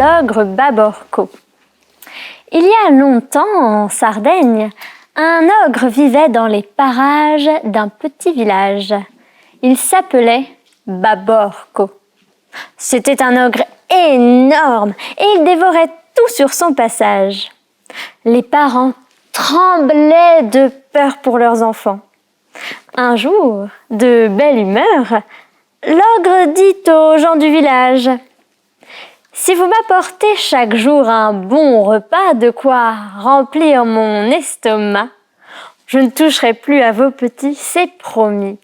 l'ogre Baborco. Il y a longtemps, en Sardaigne, un ogre vivait dans les parages d'un petit village. Il s'appelait Baborco. C'était un ogre énorme et il dévorait tout sur son passage. Les parents tremblaient de peur pour leurs enfants. Un jour, de belle humeur, l'ogre dit aux gens du village « Si vous m'apportez chaque jour un bon repas, de quoi remplir mon estomac, je ne toucherai plus à vos petits, c'est promis. »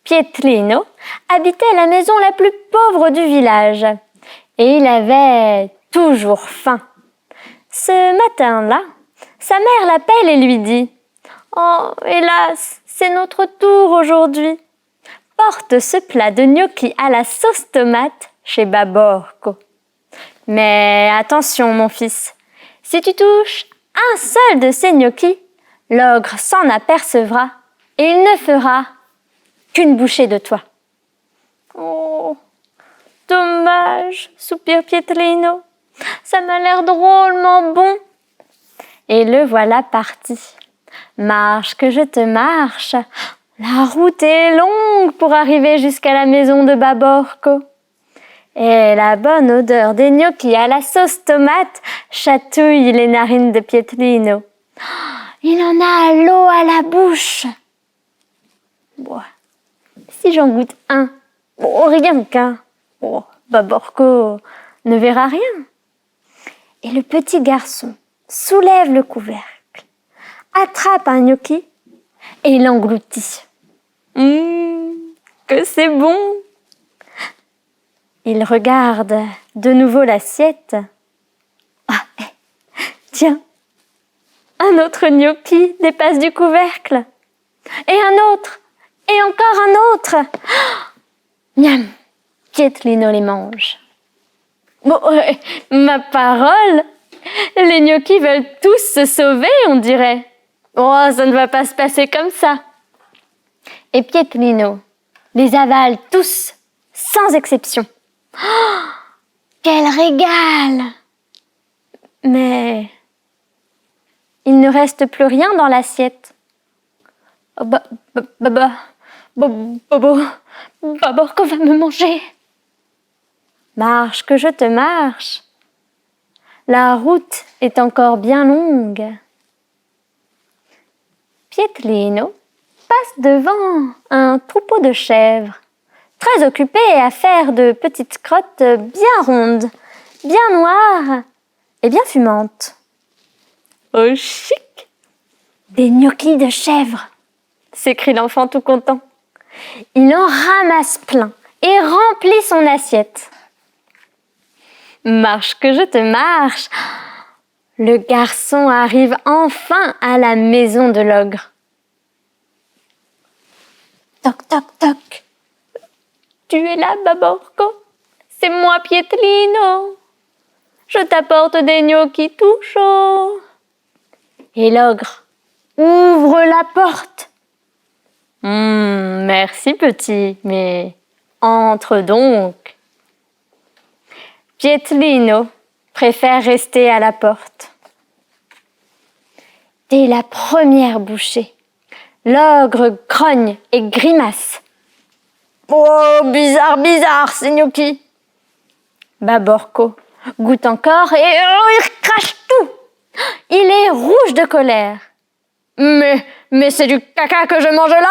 Pietrino habitait la maison la plus pauvre du village et il avait toujours faim. Ce matin-là, sa mère l'appelle et lui dit « Oh, hélas, c'est notre tour aujourd'hui. Porte ce plat de gnocchi à la sauce tomate chez Baborco. Mais attention, mon fils, si tu touches un seul de ces gnocchis, l'ogre s'en apercevra et il ne fera qu'une bouchée de toi. » « Oh, dommage, soupire Pietrino, ça m'a l'air drôlement bon. » Et le voilà parti. Marche que je te marche, la route est longue pour arriver jusqu'à la maison de Baborco. Et la bonne odeur des gnocchis à la sauce tomate chatouille les narines de Pietrino. Il en a l'eau à la bouche. Bon, si j'en goûte un, rien qu'un, Baborco ne verra rien. Et le petit garçon soulève le couvercle, attrape un gnocchi et l'engloutit. Que c'est bon! Il regarde de nouveau l'assiette. Tiens, un autre gnocchi dépasse du couvercle. Et un autre, et encore un autre. Miam! Pietrino les mange. Bon, ma parole, les gnocchis veulent tous se sauver, on dirait. Oh, ça ne va pas se passer comme ça. Et Pietrino les avale tous, sans exception. Oh, quel régal! Mais il ne reste plus rien dans l'assiette. Baborco va me manger. Marche que je te marche. La route est encore bien longue. Pietrino passe devant un troupeau de chèvres, très occupé à faire de petites crottes bien rondes, bien noires et bien fumantes. Oh, chic! Des gnocchis de chèvre, s'écrie l'enfant tout content. Il en ramasse plein et remplit son assiette. Marche que je te marche. Le garçon arrive enfin à la maison de l'ogre. Toc, toc, toc. Tu es là, Baborco? C'est moi, Pietrino. Je t'apporte des gnocchis tout chauds. Et l'ogre ouvre la porte. Merci, petit, mais entre donc. Pietrino préfère rester à la porte. Dès la première bouchée, l'ogre grogne et grimace. Oh, bizarre, bizarre, ces gnocchis. Baborco goûte encore et il crache tout. Il est rouge de colère. Mais c'est du caca que je mange là?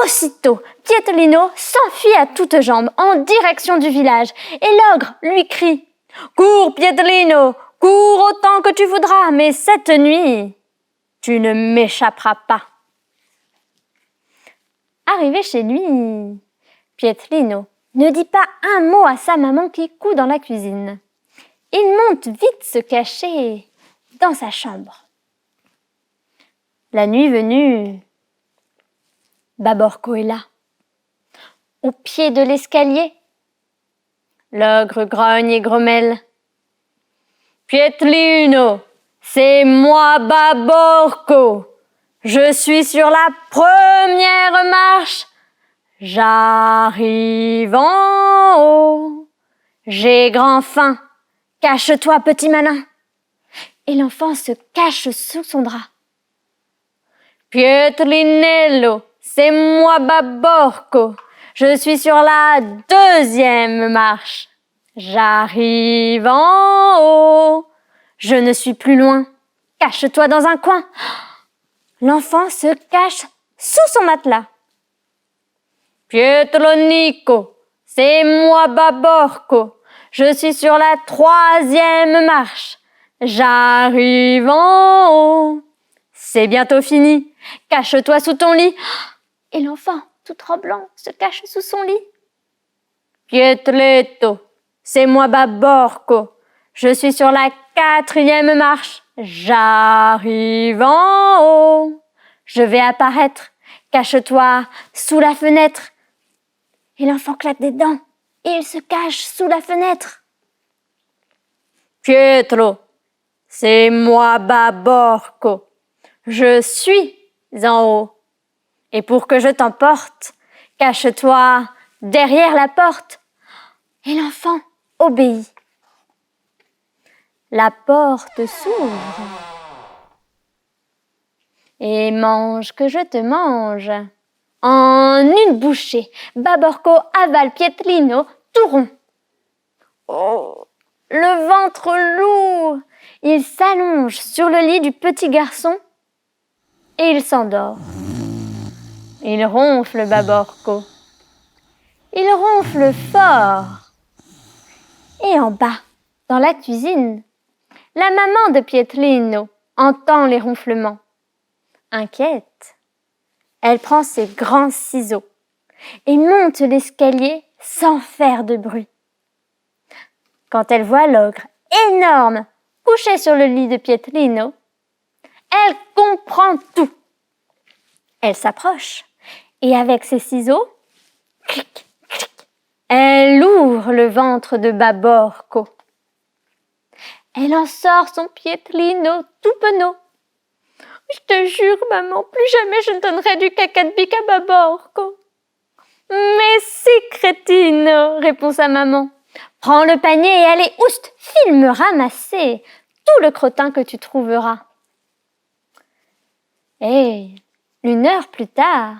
Aussitôt, Pietrino s'enfuit à toutes jambes en direction du village et l'ogre lui crie « Cours, Pietrino, cours autant que tu voudras, mais cette nuit, tu ne m'échapperas pas. » Arrivé chez lui, Pietrino ne dit pas un mot à sa maman qui coud dans la cuisine. Il monte vite se cacher dans sa chambre. La nuit venue, Baborco est là, au pied de l'escalier. L'ogre grogne et grommelle. « Pietrino, c'est moi Baborco. Je suis sur la première marche. J'arrive en haut. J'ai grand faim. Cache-toi, petit malin. Et l'enfant se cache sous son drap. Pietrinello, c'est moi Baborco. Je suis sur la 2e marche. J'arrive en haut. Je ne suis plus loin. Cache-toi dans un coin. L'enfant se cache sous son matelas. Pietronico, c'est moi Baborco. Je suis sur la 3e marche. J'arrive en haut. C'est bientôt fini. Cache-toi sous ton lit. Et l'enfant, tout tremblant, se cache sous son lit. Pietretto, c'est moi Baborco. Je suis sur la 4e marche. J'arrive en haut. Je vais apparaître. Cache-toi sous la fenêtre. Et l'enfant claque des dents. Et il se cache sous la fenêtre. Pietro, c'est moi Baborco. Je suis en haut. Et pour que je t'emporte, cache-toi derrière la porte. Et l'enfant obéit. La porte s'ouvre. Et mange que je te mange. En une bouchée, Baborco avale Pietrino tout rond. Oh, le ventre lourd. Il s'allonge sur le lit du petit garçon et il s'endort. Il ronfle, Baborco. Il ronfle fort. Et en bas, dans la cuisine, la maman de Pietrino entend les ronflements. Inquiète, elle prend ses grands ciseaux et monte l'escalier sans faire de bruit. Quand elle voit l'ogre énorme couché sur le lit de Pietrino, elle comprend tout. Elle s'approche et avec ses ciseaux, clic, clic, elle ouvre le ventre de Baborco. Elle en sort son Pietrino tout penaud. Je te jure, maman, plus jamais je ne donnerai du caca de bique à Baborco. Mais si, crétine, répond sa maman. Prends le panier et allez, oust, file me ramasser tout le crottin que tu trouveras. Et 1 heure plus tard,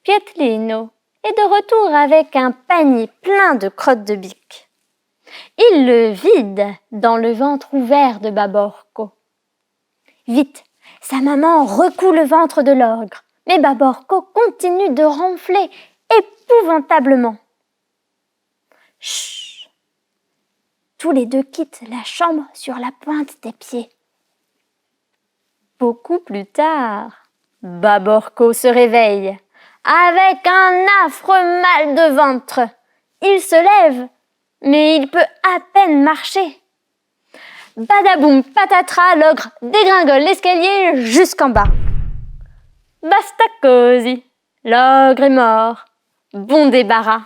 Pietrino est de retour avec un panier plein de crottes de bique. Il le vide dans le ventre ouvert de Baborco. Vite, sa maman recoue le ventre de l'ogre, mais Baborco continue de ronfler épouvantablement. Chut! Tous les deux quittent la chambre sur la pointe des pieds. Beaucoup plus tard, Baborco se réveille avec un affreux mal de ventre. Il se lève, mais il peut à peine marcher. Badaboum, patatras, l'ogre dégringole l'escalier jusqu'en bas. Basta così, l'ogre est mort. Bon débarras.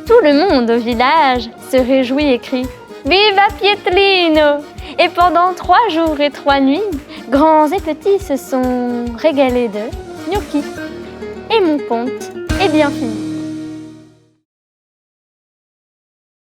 Tout le monde au village se réjouit et crie « Viva Pietrino !» Et pendant 3 jours et 3 nuits, grands et petits se sont régalés de gnocchis. Et mon conte est bien fini.